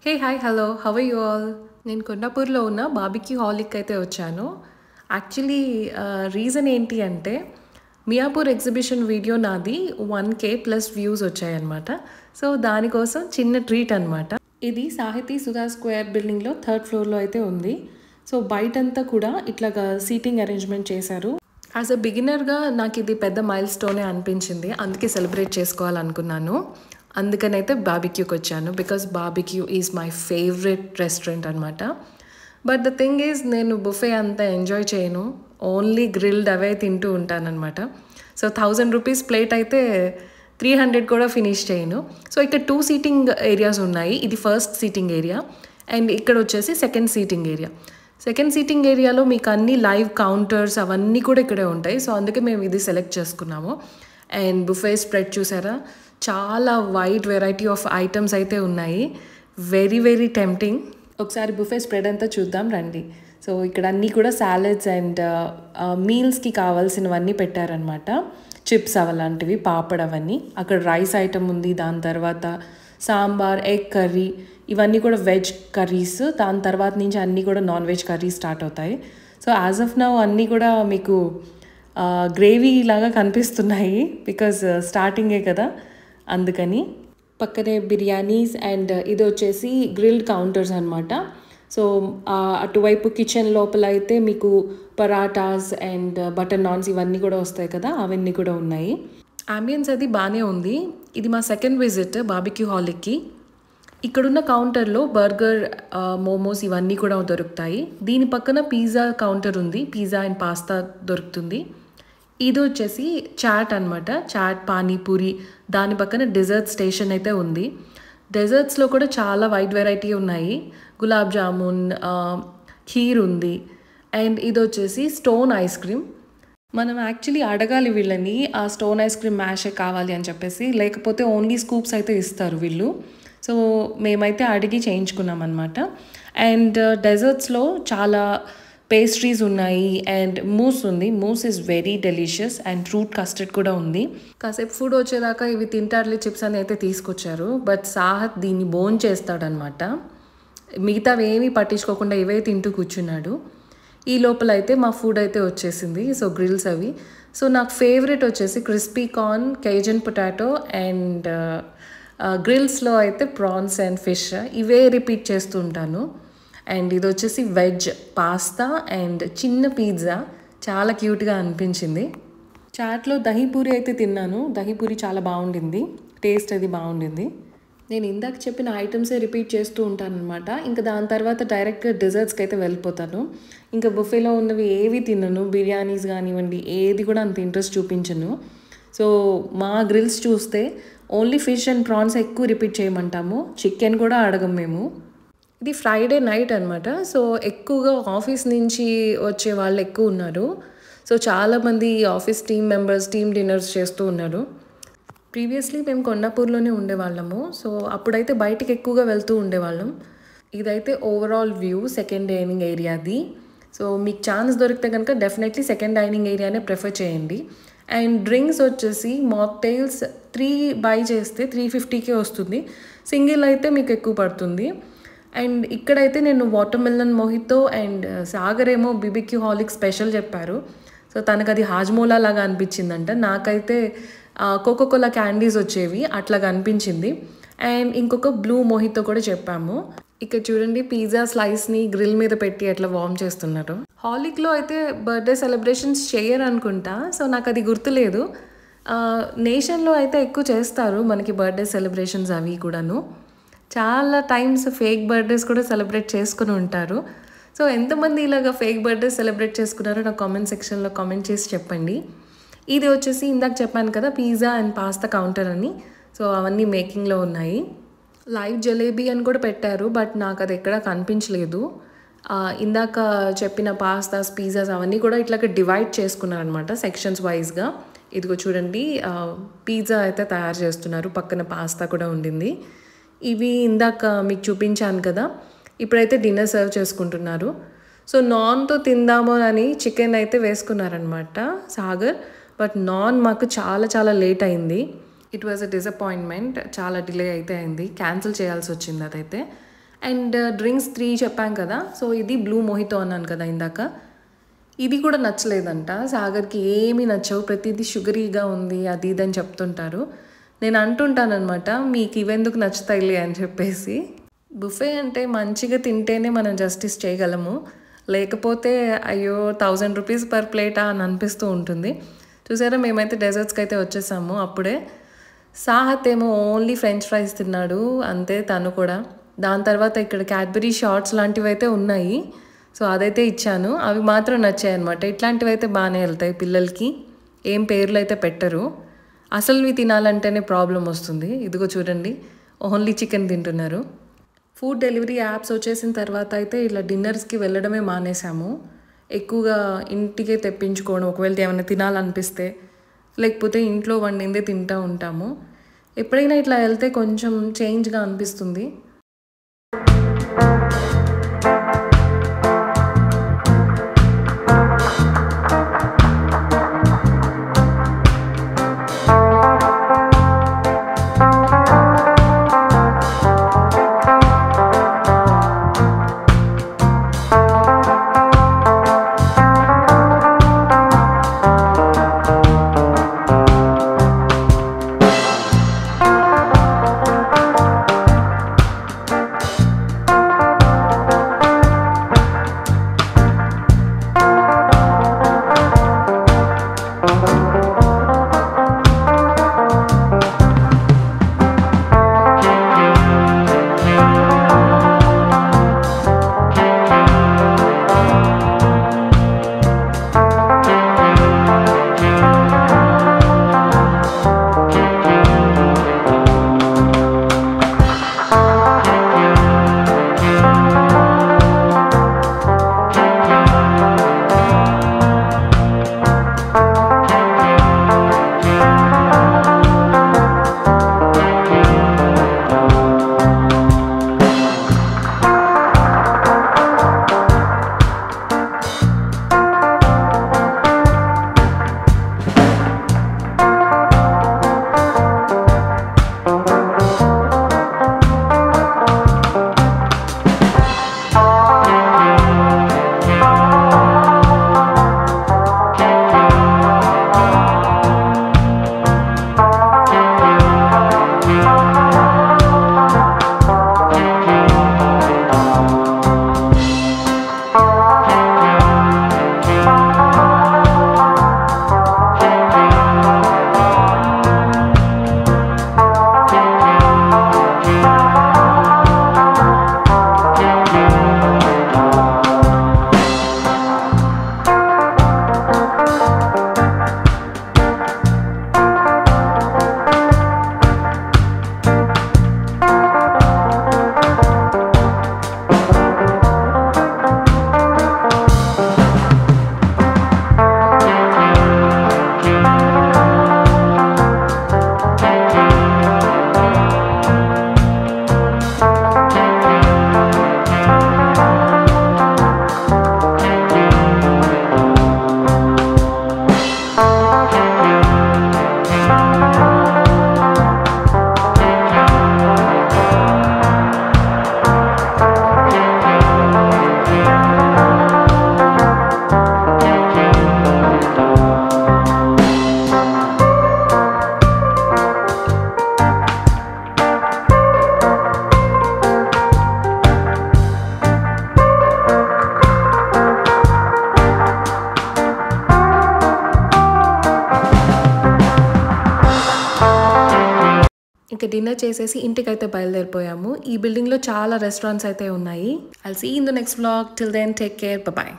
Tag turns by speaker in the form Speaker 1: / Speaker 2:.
Speaker 1: Hey hi hello how are you all. నేను కొండాపూర్లో ఉన్న బాబిక్యూ హాల్కి అయితే వచ్చాను. యాక్చువల్లీ రీజన్ ఏంటి అంటే మియాపూర్ ఎగ్జిబిషన్ వీడియో నాది 1K ప్లస్ వ్యూస్ వచ్చాయన్నమాట. సో దానికోసం చిన్న ట్రీట్ అనమాట. ఇది సాహితీ సుధా స్క్వేర్ బిల్డింగ్లో 3rd ఫ్లోర్లో అయితే ఉంది. సో బయటంతా కూడా ఇట్లాగా సీటింగ్ అరేంజ్మెంట్ చేశారు. యాజ్ అ బిగినర్గా నాకు ఇది పెద్ద మైల్ స్టోనే అనిపించింది, అందుకే సెలబ్రేట్ చేసుకోవాలనుకున్నాను. అందుకనైతే బాబిక్యూకి వచ్చాను, because barbecue is my favourite restaurant అనమాట. బట్ ద థింగ్ ఈజ్ నేను బుఫే అంతా ఎంజాయ్ చేయను, ఓన్లీ గ్రిల్డ్ అవే తింటూ ఉంటానన్నమాట. సో 1000 రూపీస్ ప్లేట్ అయితే 300 కూడా ఫినిష్ చేయను. సో ఇక్కడ 2 సీటింగ్ ఏరియాస్ ఉన్నాయి. ఇది ఫస్ట్ సీటింగ్ ఏరియా అండ్ ఇక్కడ వచ్చేసి second seating area. Second seating ఏరియాలో మీకు అన్ని లైవ్ కౌంటర్స్ అవన్నీ కూడా ఇక్కడే ఉంటాయి. సో అందుకే మేము ఇది సెలెక్ట్ చేసుకున్నాము. అండ్ బుఫే స్ప్రెడ్ చూసారా, చాలా వైడ్ వెరైటీ ఆఫ్ ఐటమ్స్ అయితే ఉన్నాయి. Very very tempting. ఒకసారి బుఫే స్ప్రెడ్ అంతా చూద్దాం రండి. సో ఇక్కడ అన్నీ కూడా సాలెడ్స్ అండ్ మీల్స్కి కావాల్సినవన్నీ పెట్టారనమాట. చిప్స్ అలాంటివి, పాపడ్ అవన్నీ. అక్కడ రైస్ ఐటమ్ ఉంది, దాని తర్వాత సాంబార్, ఎగ్ కర్రీ, ఇవన్నీ కూడా వెజ్ కర్రీస్. దాని తర్వాత నుంచి అన్నీ కూడా నాన్ వెజ్ కర్రీ స్టార్ట్ అవుతాయి. సో యాజ్ ఆఫ్ నౌ అన్నీ కూడా మీకు గ్రేవీ లాగా కనిపిస్తున్నాయి, బికాజ్ స్టార్టింగే కదా, అందుకని. పక్కనే బిర్యానీస్ అండ్ ఇది వచ్చేసి గ్రిల్డ్ కౌంటర్స్ అనమాట. సో అటువైపు కిచెన్ లోపల అయితే మీకు పరాటాస్ అండ్ బటర్ నాన్స్ ఇవన్నీ కూడా వస్తాయి కదా, అవన్నీ కూడా ఉన్నాయి. అంబియన్స్ అది బాగానే ఉంది. ఇది మా సెకండ్ విజిట్ బాబిక్యూ హాల్కి. ఇక్కడున్న కౌంటర్లో బర్గర్, మోమోస్ ఇవన్నీ కూడా దొరుకుతాయి. దీని పక్కన పిజ్జా కౌంటర్ ఉంది, పిజ్జా అండ్ పాస్తా దొరుకుతుంది. ఇది వచ్చేసి చాట్ అనమాట, చాట్, పానీపూరి. దాని పక్కన డెజర్ట్ స్టేషన్ అయితే ఉంది. డెజర్ట్స్లో కూడా చాలా వైడ్ వెరైటీ ఉన్నాయి. గులాబ్ జామున్, ఖీర్ ఉంది. అండ్ ఇది వచ్చేసి స్టోన్ ఐస్ క్రీమ్. మనం యాక్చువల్లీ అడగాలి వీళ్ళని ఆ స్టోన్ ఐస్ క్రీమ్ మ్యాషే కావాలి అని చెప్పేసి, లేకపోతే ఓన్లీ స్కూప్స్ అయితే ఇస్తారు వీళ్ళు. సో మేమైతే అడిగి చేయించుకున్నాం అనమాట. అండ్ డెజర్ట్స్లో చాలా పేస్ట్రీస్ ఉన్నాయి అండ్ మూస్ ఉంది. Mousse is very delicious and fruit custard కూడా ఉంది. కాసేపు ఫుడ్ వచ్చేదాకా ఇవి తింటారులే చిప్స్ అని అయితే తీసుకొచ్చారు. బట్ సాహత్ దీన్ని బోన్ చేస్తాడనమాట. మిగతావి ఏమీ పట్టించుకోకుండా ఇవే తింటూ కూర్చున్నాడు. ఈ లోపల అయితే మా ఫుడ్ అయితే వచ్చేసింది. సో గ్రిల్స్ అవి. సో నాకు ఫేవరెట్ వచ్చేసి క్రిస్పీ కార్న్, కేజన్ పొటాటో అండ్ గ్రిల్స్లో అయితే ప్రాన్స్ అండ్ ఫిష్, ఇవే రిపీట్ చేస్తూ ఉంటాను. అండ్ ఇది వచ్చేసి వెజ్ పాస్తా అండ్ చిన్న పిజ్జా, చాలా క్యూట్గా అనిపించింది. చాట్లో దహీపూరి అయితే తిన్నాను. దహీపూరి చాలా బాగుండింది, టేస్ట్ అది బాగుండింది. నేను ఇందాక చెప్పిన ఐటమ్సే రిపీట్ చేస్తూ ఉంటాను అనమాట. ఇంకా దాని తర్వాత డైరెక్ట్గా డెజర్ట్స్కి అయితే వెళ్ళిపోతాను. ఇంకా బుఫేలో ఉన్నవి ఏవి తినను, బిర్యానీస్ కానివ్వండి ఏది కూడా అంత ఇంట్రెస్ట్ చూపించను. సో మా గ్రిల్స్ చూస్తే ఓన్లీ ఫిష్ అండ్ ప్రాన్స్ ఎక్కువ రిపీట్ చేయమంటాము, చికెన్ కూడా అడగం మేము. ఇది ఫ్రైడే నైట్ అనమాట. సో ఎక్కువగా ఆఫీస్ నుంచి వచ్చే వాళ్ళు ఎక్కువ ఉన్నారు. సో చాలామంది office team members team dinners చేస్తూ ఉన్నారు. ప్రీవియస్లీ మేము కొండాపూర్లోనే ఉండేవాళ్ళము. సో అప్పుడైతే బయటికి ఎక్కువగా వెళ్తూ ఉండేవాళ్ళం. ఇదైతే ఓవరాల్ వ్యూ సెకండ్ డైనింగ్ ఏరియాది. సో మీకు ఛాన్స్ దొరికితే కనుక డెఫినెట్లీ సెకండ్ డైనింగ్ ఏరియానే ప్రిఫర్ చేయండి. అండ్ డ్రింక్స్ వచ్చేసి మాక్టైల్స్ 3 బై చేస్తే 350కే వస్తుంది. సింగిల్ అయితే మీకు ఎక్కువ పడుతుంది. అండ్ ఇక్కడైతే నేను వాటర్ మెలన్ మొహితో అండ్ సాగర్ ఏమో బిబిక్యూ హాలిక్ స్పెషల్ చెప్పారు. సో తనకు అది హాజ్మోలా లాగా అనిపించిందంట. నాకైతే కోకోకోలా క్యాండీస్ వచ్చేవి అట్లాగా అనిపించింది. అండ్ ఇంకొక బ్లూ మొహితో కూడా చెప్పాము. ఇక్కడ చూడండి పిజ్జా స్లైస్ని గ్రిల్ మీద పెట్టి అట్లా వార్మ్ చేస్తున్నారు. హాలిక్లో అయితే బర్త్డే సెలబ్రేషన్స్ చేయరు అనుకుంటా. సో నాకు అది గుర్తులేదు. నేషన్లో అయితే ఎక్కువ చేస్తారు మనకి బర్త్డే సెలబ్రేషన్స్ అవి కూడాను. చాలా టైమ్స్ ఫేక్ బర్త్డేస్ కూడా సెలబ్రేట్ చేసుకుని ఉంటారు. సో ఎంతమంది ఇలాగ ఫేక్ బర్త్డే సెలబ్రేట్ చేసుకున్నారో నాకు కామెంట్ సెక్షన్లో కామెంట్ చేసి చెప్పండి. ఇది వచ్చేసి ఇందాక చెప్పాను కదా పిజ్జా అండ్ పాస్తా కౌంటర్ అని. సో అవన్నీ మేకింగ్లో ఉన్నాయి. లైవ్ జలేబీ అని కూడా పెట్టారు, బట్ నాకు అది ఎక్కడా కనిపించలేదు. ఇందాక చెప్పిన పాస్తాస్, పిజ్జాస్ అవన్నీ కూడా ఇట్లాగ డివైడ్ చేసుకున్నారనమాట సెక్షన్స్ వైజ్గా. ఇదిగో చూడండి పిజ్జా అయితే తయారు చేస్తున్నారు, పక్కన పాస్తా కూడా ఉండింది. ఇవి ఇందాక మీకు చూపించాను కదా, ఇప్పుడైతే డిన్నర్ సర్వ్ చేసుకుంటున్నారు. సో నాన్తో తిందాము అని చికెన్ అయితే వేసుకున్నారనమాట సాగర్. బట్ నాన్ మాకు చాలా చాలా లేట్ అయింది. It was a disappointment. చాలా డిలే అయితే అయింది, క్యాన్సిల్ చేయాల్సి వచ్చింది అదైతే. అండ్ డ్రింక్స్ 3 చెప్పాం కదా, సో ఇది బ్లూ మొహితో అన్నాను కదా ఇందాక, ఇది కూడా నచ్చలేదంట. సాగర్కి ఏమీ నచ్చవు, ప్రతిదీ షుగరీగా ఉంది అది ఇది అని చెప్తుంటారు. నేను అంటుంటానమాట, మీకు ఇవెందుకు నచ్చుతాయిలే అని చెప్పేసి. బుఫే అంటే మంచిగా తింటేనే మనం జస్టిస్ చేయగలము, లేకపోతే అయ్యో 1000 రూపీస్ పర్ ప్లేటా అని అనిపిస్తూ ఉంటుంది. చూసారా, మేమైతే డెజర్ట్స్కి అయితే వచ్చేసాము అప్పుడే. సాహత్ ఏమో ఓన్లీ ఫ్రెంచ్ ఫ్రైస్ తిన్నాడు అంతే తను కూడా. దాని తర్వాత ఇక్కడ క్యాడ్బరీ షార్ట్స్ లాంటివి అయితే ఉన్నాయి, సో అదైతే ఇచ్చాను. అవి మాత్రం నచ్చాయి అనమాట. ఇట్లాంటివి అయితే బాగానే వెళ్తాయి పిల్లలకి, ఏం పేర్లు అయితే పెట్టరు. అసలువి తినాలంటేనే ప్రాబ్లం వస్తుంది. ఇదిగో చూడండి, ఓన్లీ చికెన్ తింటున్నారు. ఫుడ్ డెలివరీ యాప్స్ వచ్చేసిన తర్వాత అయితే ఇలా డిన్నర్స్కి వెళ్ళడమే మానేసాము. ఎక్కువగా ఇంటికే తెప్పించుకోవడం, ఒకవేళ ఏమైనా తినాలనిపిస్తే, లేకపోతే ఇంట్లో వండిందే తింటూ ఉంటాము. ఎప్పుడైనా ఇట్లా వెళ్తే కొంచెం చేంజ్గా అనిపిస్తుంది. ఇంకా డిన్నర్ చేసేసి ఇంటికైతే బయలుదేరిపోయాము. ఈ బిల్డింగ్లో చాలా రెస్టారెంట్స్ అయితే ఉన్నాయి. I'll see in the next vlog. Till then take care, bye.